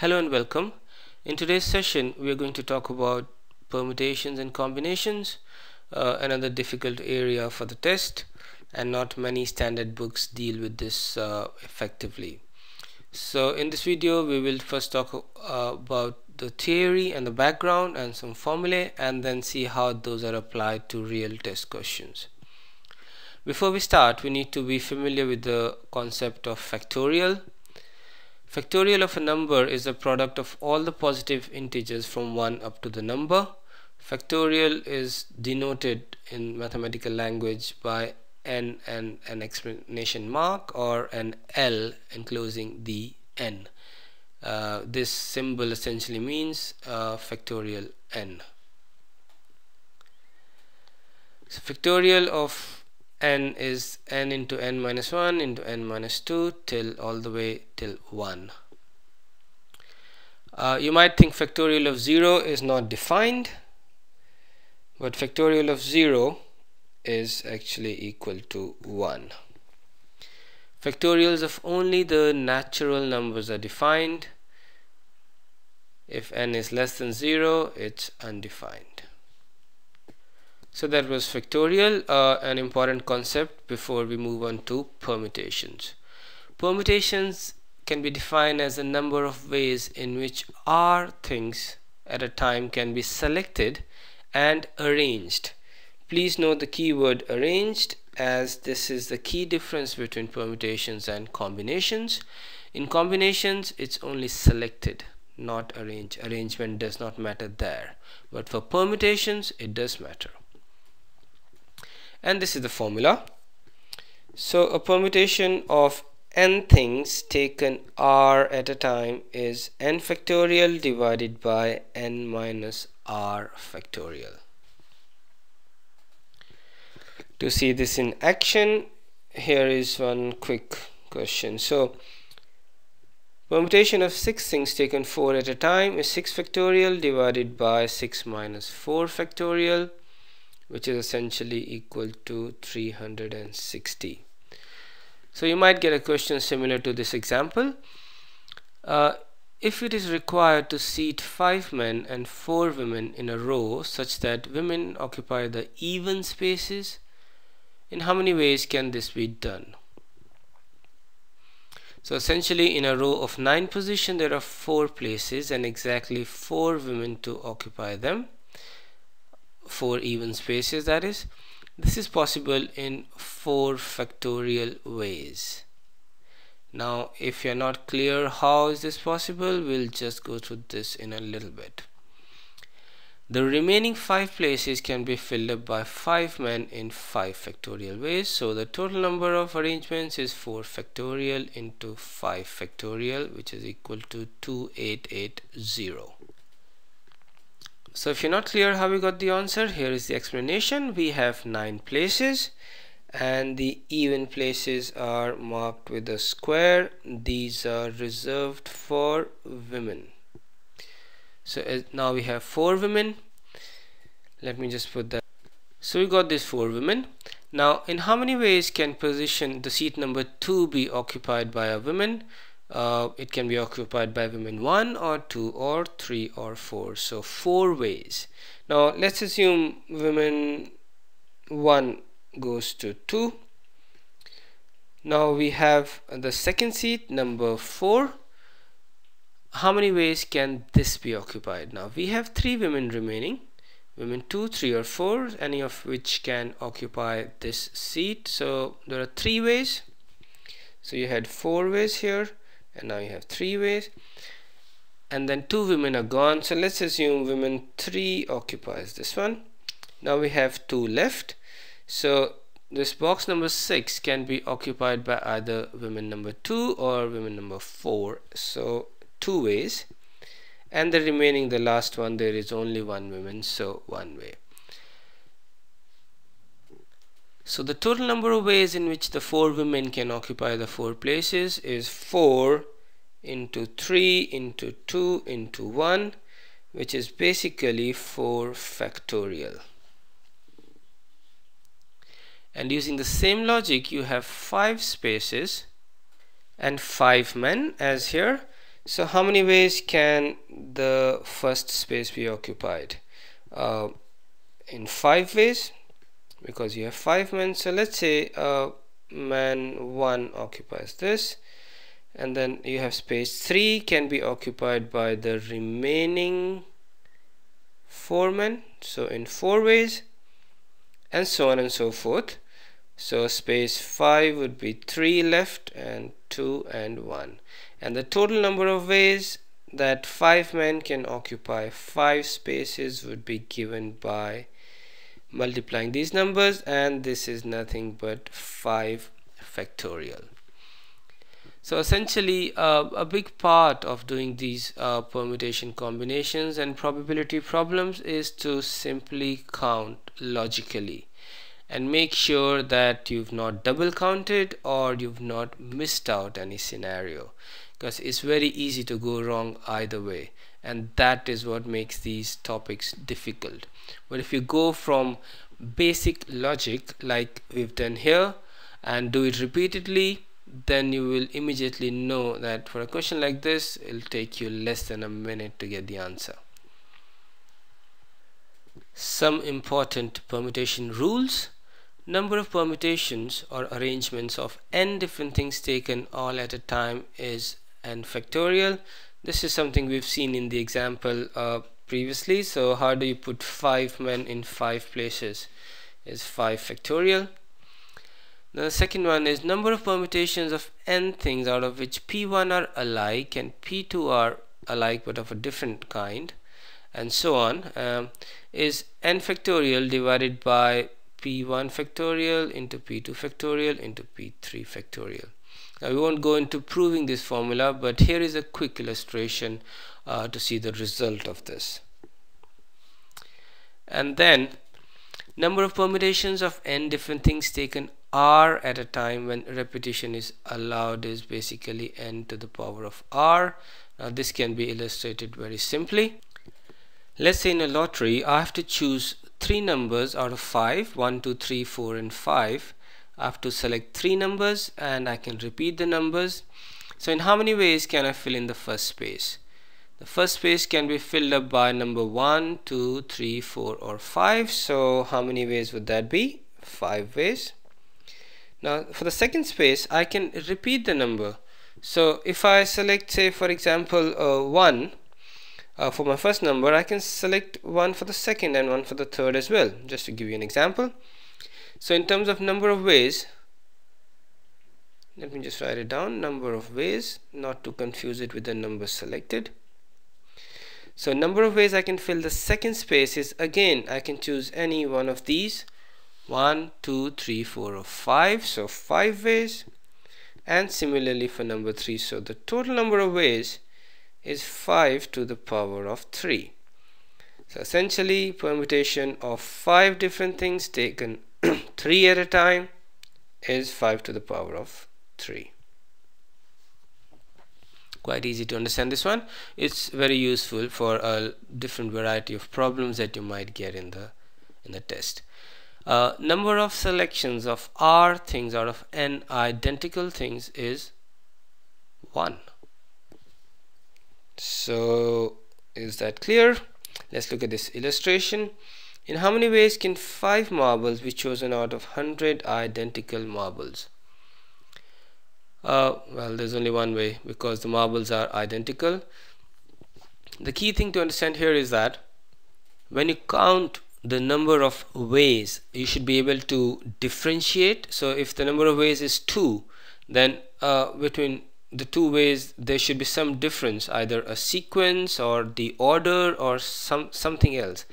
Hello and welcome. In today's session we are going to talk about permutations and combinations, another difficult area for the test, and not many standard books deal with this effectively. So in this video we will first talk about the theory and the background and some formulae, and then see how those are applied to real test questions. Before we start, we need to be familiar with the concept of factorial. Factorial of a number is the product of all the positive integers from 1 up to the number. Factorial is denoted in mathematical language by n and an exclamation mark or an L enclosing the n. This symbol essentially means factorial n. So factorial of n is n into n minus 1 into n minus 2 till all the way till 1. You might think factorial of 0 is not defined, but factorial of 0 is actually equal to 1. Factorials of only the natural numbers are defined. If n is less than 0, it's undefined. So that was factorial, an important concept before we move on to permutations. Permutations can be defined as a number of ways in which r things at a time can be selected and arranged. Please note the keyword arranged, as this is the key difference between permutations and combinations. In combinations it's only selected, not arranged. Arrangement does not matter there, but for permutations it does matter. And this is the formula. So a permutation of n things taken r at a time is n factorial divided by n minus r factorial. To see this in action, here is one quick question. So permutation of 6 things taken 4 at a time is 6 factorial divided by 6 minus 4 factorial, which is essentially equal to 360. So you might get a question similar to this example. If it is required to seat 5 men and 4 women in a row such that women occupy the even spaces, in how many ways can this be done? So essentially, in a row of 9 positions there are 4 places and exactly 4 women to occupy them. 4 even spaces, that is. This is possible in 4 factorial ways. Now if you are not clear how is this possible, we'll just go through this in a little bit. The remaining 5 places can be filled up by 5 men in 5 factorial ways. So the total number of arrangements is 4 factorial into 5 factorial, which is equal to 2880. So if you're not clear how we got the answer, here is the explanation. We have 9 places and the even places are marked with a square. These are reserved for women. So now we have 4 women. Let me just put that. So we got these 4 women. Now in how many ways can position the seat number 2 be occupied by a woman? It can be occupied by women 1 or 2 or 3 or 4. So 4 ways. Now let's assume women 1 goes to 2. Now we have the second seat, number 4. How many ways can this be occupied? Now we have 3 women remaining. Women 2, 3 or 4, any of which can occupy this seat. So there are 3 ways. So you had 4 ways here, and now you have 3 ways, and then 2 women are gone. So let's assume women 3 occupies this one. Now we have 2 left. So this box number 6 can be occupied by either women number 2 or women number 4. So 2 ways, and the remaining, the last one, there is only 1 woman, so 1 way. So the total number of ways in which the 4 women can occupy the 4 places is 4 into 3 into 2 into 1, which is basically 4 factorial. And using the same logic, you have 5 spaces and 5 men as here. So how many ways can the first space be occupied? In 5 ways, because you have 5 men. So let's say man 1 occupies this, and then you have space 3 can be occupied by the remaining 4 men, so in 4 ways, and so on and so forth. So space 5 would be 3 left, and 2 and 1, and the total number of ways that 5 men can occupy 5 spaces would be given by multiplying these numbers, and this is nothing but 5 factorial. So essentially a big part of doing these permutation combinations and probability problems is to simply count logically and make sure that you've not double counted or you've not missed out any scenario, because it's very easy to go wrong either way, and that is what makes these topics difficult. But if you go from basic logic like we've done here and do it repeatedly, then you will immediately know that for a question like this, it'll take you less than a minute to get the answer. Some important permutation rules. Number of permutations or arrangements of n different things taken all at a time is n factorial. This is something we've seen in the example previously. So how do you put 5 men in 5 places? Is 5 factorial. The second one is number of permutations of n things out of which p1 are alike and p2 are alike but of a different kind, and so on, is n factorial divided by p1 factorial into p2 factorial into p3 factorial. Now we won't go into proving this formula, but here is a quick illustration to see the result of this. And then number of permutations of n different things taken r at a time when repetition is allowed is basically n to the power of r. Now this can be illustrated very simply. Let's say in a lottery I have to choose 3 numbers out of 5, 1, 2, 3, 4 and 5. I have to select 3 numbers and I can repeat the numbers. So in how many ways can I fill in the first space? The first space can be filled up by number 1, 2, 3, 4 or 5. So how many ways would that be? 5 ways. Now for the second space I can repeat the number. So if I select, say for example 1 for my first number, I can select 1 for the second and 1 for the third as well, just to give you an example. So in terms of number of ways, let me just write it down, number of ways, not to confuse it with the number selected. So number of ways I can fill the second space is, again, I can choose any one of these, 1, 2, 3, 4 or 5, so 5 ways. And similarly for number 3, so the total number of ways is 5 to the power of 3. So essentially permutation of 5 different things taken 3 at a time is 5 to the power of 3. Quite easy to understand this one. It's very useful for a different variety of problems that you might get in the test. Number of selections of r things out of n identical things is 1. So is that clear? Let's look at this illustration. In how many ways can 5 marbles be chosen out of 100 identical marbles? Well, there's only one way, because the marbles are identical. The key thing to understand here is that when you count the number of ways, you should be able to differentiate. So if the number of ways is 2, then between the 2 ways there should be some difference, either a sequence or the order or something else.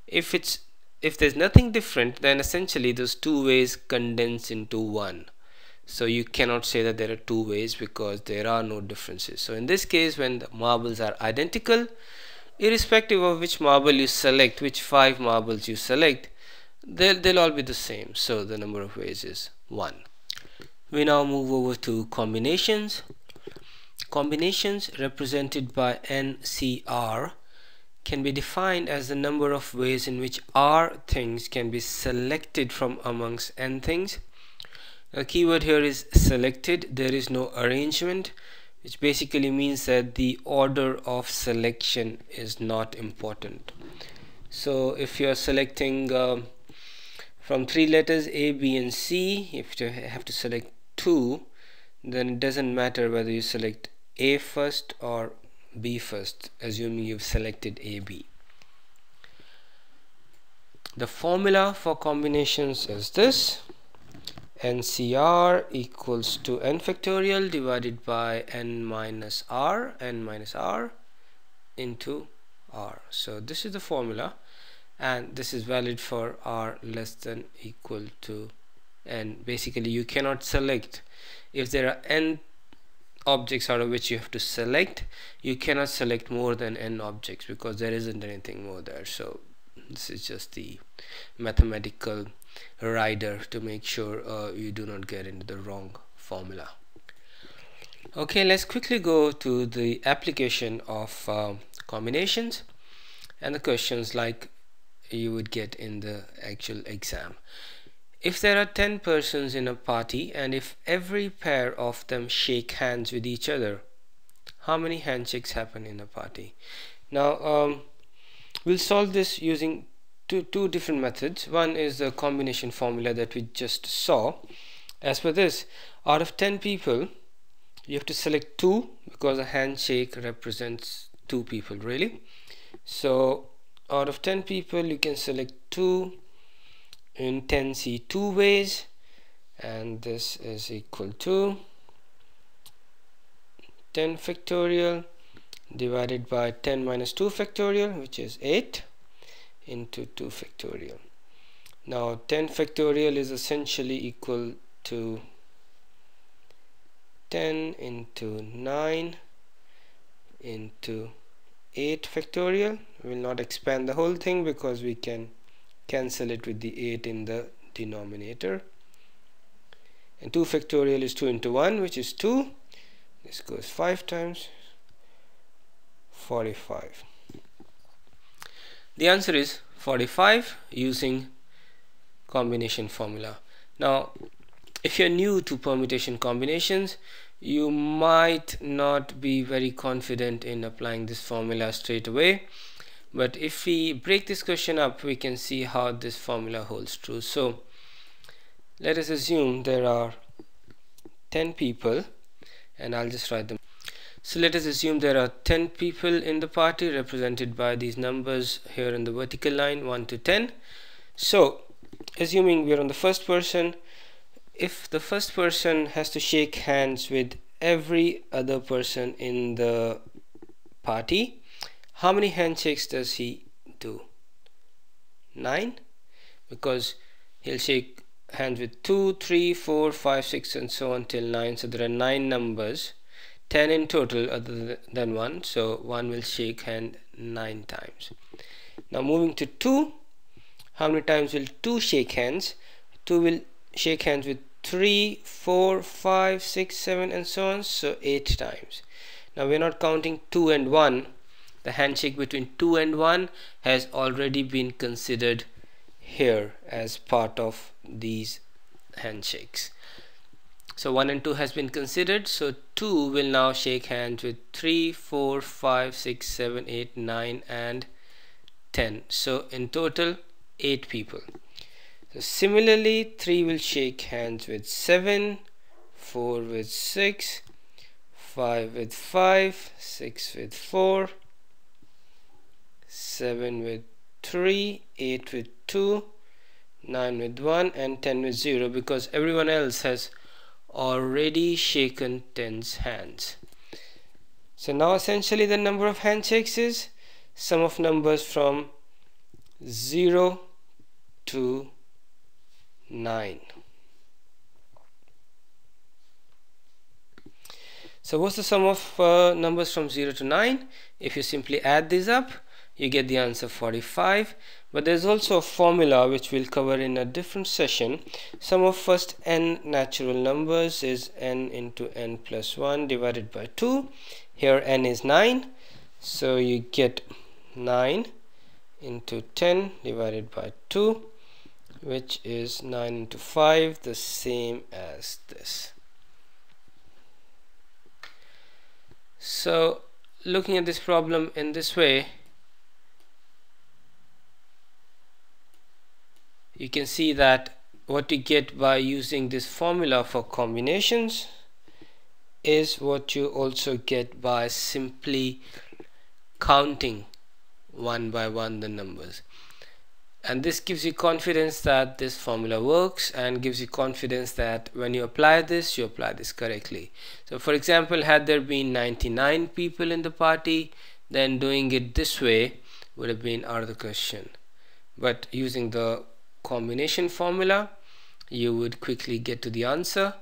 If there's nothing different, then essentially those 2 ways condense into 1. So you cannot say that there are 2 ways because there are no differences. So in this case, when the marbles are identical, irrespective of which marble you select, which 5 marbles you select, they'll all be the same. So the number of ways is 1. We now move over to combinations. Combinations represented by NCR can be defined as the number of ways in which R things can be selected from amongst n things. The keyword here is selected. There is no arrangement. which basically means that the order of selection is not important. So if you're selecting from 3 letters A, B and C, if you have to select 2, then it doesn't matter whether you select A first or B first, assuming you've selected A, B. The formula for combinations is this: NCR equals to n factorial divided by n minus r into r. So this is the formula, and this is valid for r less than equal to n. Basically, you cannot select, if there are n objects out of which you have to select, you cannot select more than n objects because there isn't anything more there. So this is just the mathematical rider to make sure you do not get into the wrong formula. Okay, let's quickly go to the application of combinations and the questions like you would get in the actual exam. If there are 10 persons in a party and if every pair of them shake hands with each other, how many handshakes happen in a party? Now we'll solve this using two different methods. One is the combination formula that we just saw. As per this, out of 10 people you have to select 2 because a handshake represents 2 people really. So out of 10 people you can select 2 in 10c 2 ways, and this is equal to 10 factorial divided by 10 minus 2 factorial, which is 8, into 2 factorial. Now 10 factorial is essentially equal to 10 into 9 into 8 factorial. We will not expand the whole thing because we can cancel it with the 8 in the denominator. And 2 factorial is 2 into 1, which is 2. This goes 5 times, 45. The answer is 45 using combination formula. Now if you're new to permutation combinations, you might not be very confident in applying this formula straight away, but if we break this question up, we can see how this formula holds true. So let us assume there are 10 people, and I'll just write them. So let us assume there are 10 people in the party, represented by these numbers here in the vertical line 1 to 10. So assuming we're on the first person, if the first person has to shake hands with every other person in the party, how many handshakes does he do? 9, because he'll shake hands with 2, 3, 4, 5, 6 and so on till 9. So there are 9 numbers, 10 in total other than 1, so 1 will shake hand 9 times. Now moving to 2, how many times will 2 shake hands? 2 will shake hands with 3, 4, 5, 6, 7 and so on, so 8 times. Now we're not counting 2 and 1. The handshake between 2 and 1 has already been considered here as part of these handshakes. So 1 and 2 has been considered, so 2 will now shake hands with 3, 4, 5, 6, 7, 8, 9 and 10. So in total 8 people. So similarly 3 will shake hands with 7, 4 with 6, 5 with 5, 6 with 4, 7 with 3, 8 with 2, 9 with 1 and 10 with 0, because everyone else has already shaken 10's hands. So now essentially the number of handshakes is sum of numbers from 0 to 9. So what's the sum of numbers from 0 to 9? If you simply add these up, you get the answer 45. But there's also a formula which we'll cover in a different session. Sum of first n natural numbers is n into n plus 1 divided by 2. Here n is 9, so you get 9 into 10 divided by 2, which is 9 into 5, the same as this. So looking at this problem in this way, you can see that what you get by using this formula for combinations is what you also get by simply counting one by one the numbers. And this gives you confidence that this formula works, and gives you confidence that when you apply this, you apply this correctly. So for example, had there been 99 people in the party, then doing it this way would have been out of the question. But using the combination formula, you would quickly get to the answer,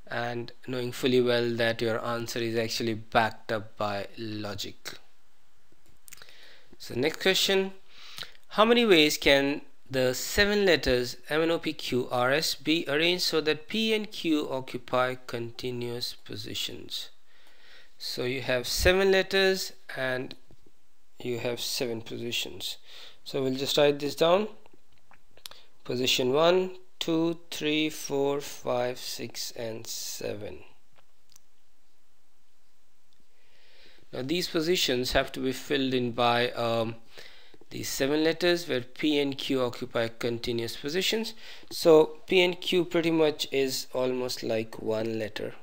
and knowing fully well that your answer is actually backed up by logic. So next question: how many ways can the 7 letters MNOPQRS be arranged so that P and Q occupy continuous positions? So you have 7 letters and you have 7 positions. So we'll just write this down. Position 1, 2, 3, 4, 5, 6 and 7. Now these positions have to be filled in by these 7 letters where P and Q occupy continuous positions. So P and Q pretty much is almost like one letter.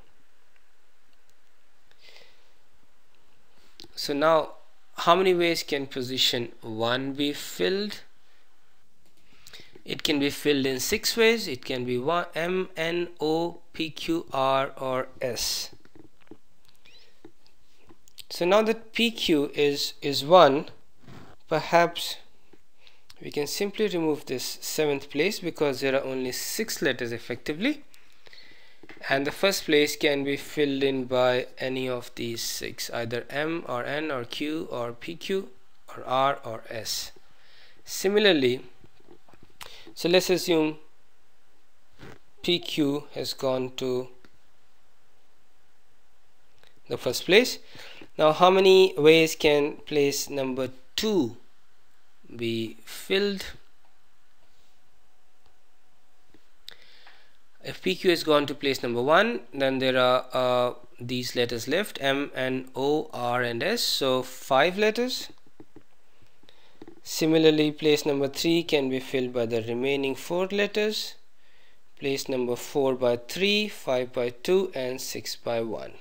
So now how many ways can position 1 be filled? It can be filled in 6 ways. It can be M, N, O, P, Q, R or S. So now that PQ is 1, perhaps we can simply remove this 7th place because there are only 6 letters effectively, and the first place can be filled in by any of these 6, either M or N or Q or PQ or R or S. Similarly, so let's assume PQ has gone to the first place. Now how many ways can place number 2 be filled? If PQ has gone to place number 1, then there are these letters left, M, N, O, R and S, so 5 letters. Similarly, place number 3 can be filled by the remaining 4 letters, place number 4 by 3, 5 by 2 and 6 by 1.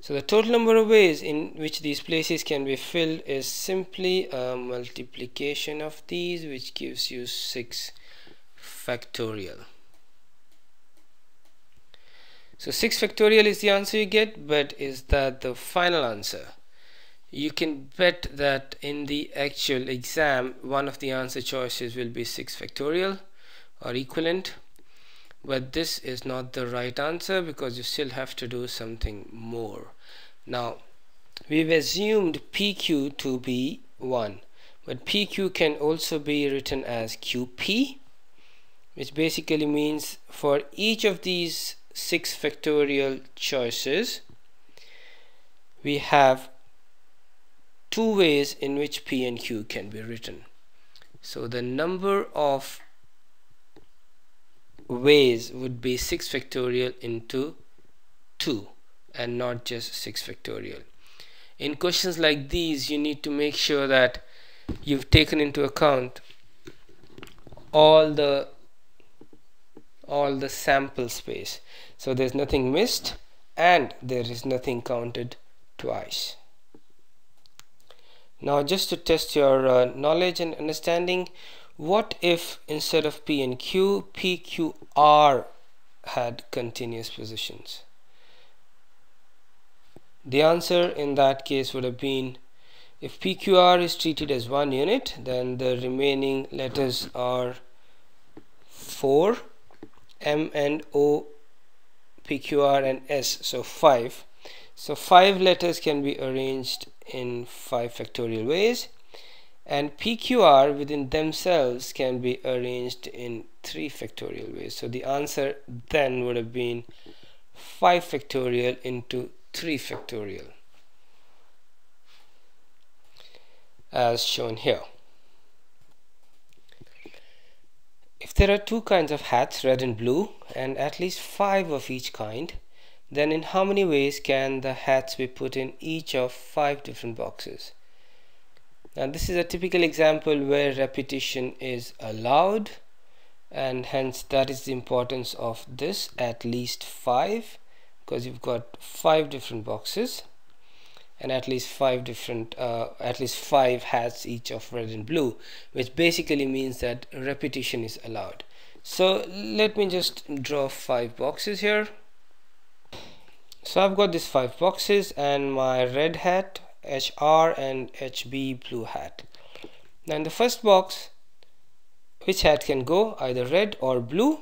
So the total number of ways in which these places can be filled is simply a multiplication of these, which gives you 6 factorial. So 6 factorial is the answer you get, but is that the final answer? You can bet that in the actual exam one of the answer choices will be 6 factorial or equivalent, but this is not the right answer because you still have to do something more. Now we've assumed PQ to be 1, but PQ can also be written as QP, which basically means for each of these 6 factorial choices we have 2 ways in which P and Q can be written. So the number of ways would be 6 factorial into 2 and not just 6 factorial. In questions like these, you need to make sure that you've taken into account all the sample space, so there's nothing missed and there is nothing counted twice. Now just to test your knowledge and understanding, what if instead of P and Q, PQR had continuous positions? The answer in that case would have been, if PQR is treated as one unit, then the remaining letters are 4, M and O, PQR and S, so 5. So 5 letters can be arranged in 5 factorial ways, and PQR within themselves can be arranged in 3 factorial ways. So the answer then would have been 5 factorial into 3 factorial, as shown here. If there are 2 kinds of hats, red and blue, and at least 5 of each kind, then in how many ways can the hats be put in each of 5 different boxes? Now this is a typical example where repetition is allowed, and hence that is the importance of this at least 5, because you've got 5 different boxes and at least 5 hats each of red and blue, which basically means that repetition is allowed. So let me just draw 5 boxes here. So I've got these 5 boxes and my red hat, HR, and HB blue hat. Now in the first box, which hat can go? Either red or blue.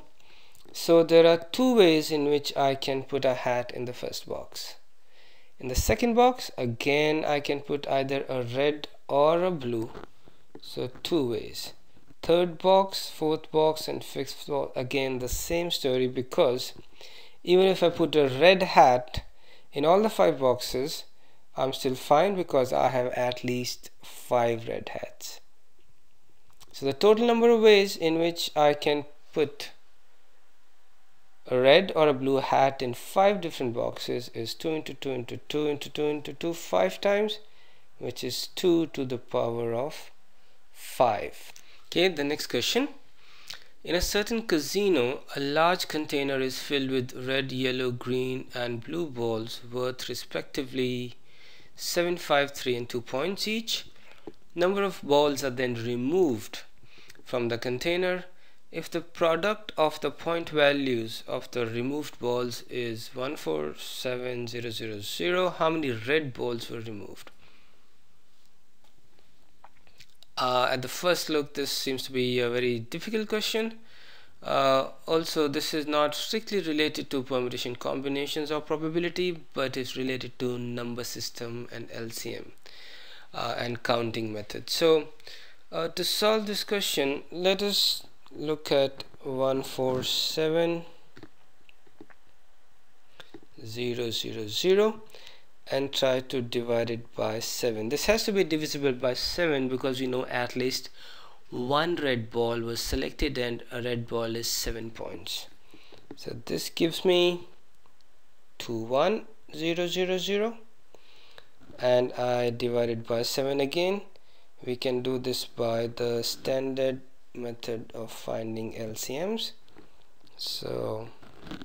So there are 2 ways in which I can put a hat in the first box. In the second box, again I can put either a red or a blue. So 2 ways. Third box, fourth box, and fifth box, again the same story, because even if I put a red hat in all the 5 boxes, I'm still fine because I have at least 5 red hats. So the total number of ways in which I can put a red or a blue hat in 5 different boxes is 2 into 2 into 2 into 2 into 2 5 times, which is 2 to the power of 5. Okay, the next question. In a certain casino, a large container is filled with red, yellow, green, and blue balls worth respectively 7, 5, 3, and 2 points each. Number of balls are then removed from the container. If the product of the point values of the removed balls is 147000, how many red balls were removed? At the first look, this seems to be a very difficult question. Also, this is not strictly related to permutation combinations or probability, but is related to number system and LCM and counting method. So to solve this question, let us look at 147000 and try to divide it by 7. This has to be divisible by 7 because we know at least 1 red ball was selected and a red ball is 7 points. So this gives me 21000, and I divide it by 7 again. We can do this by the standard method of finding LCMs. So I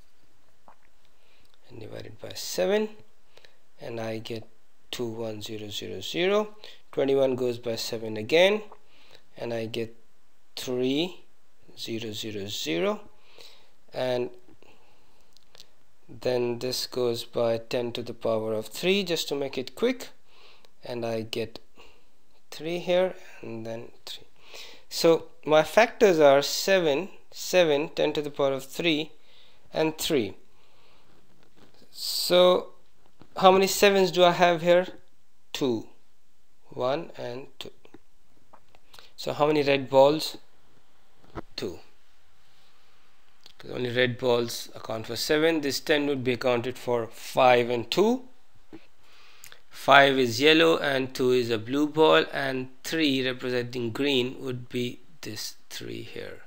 divide it by 7 and I get 21000. 21 goes by 7 again and I get 3000, and then this goes by 10 to the power of 3 just to make it quick, and I get 3 here and then 3. So my factors are 7, 10 to the power of 3, and 3. So how many 7s do I have here? 2, 1 and 2. So how many red balls? 2. Because only red balls account for 7. This 10 would be accounted for 5 and 2. 5 is yellow and 2 is a blue ball, and 3 representing green would be this 3 here.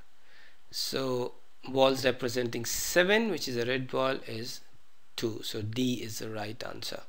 So balls representing 7, which is a red ball, is 2. So D is the right answer.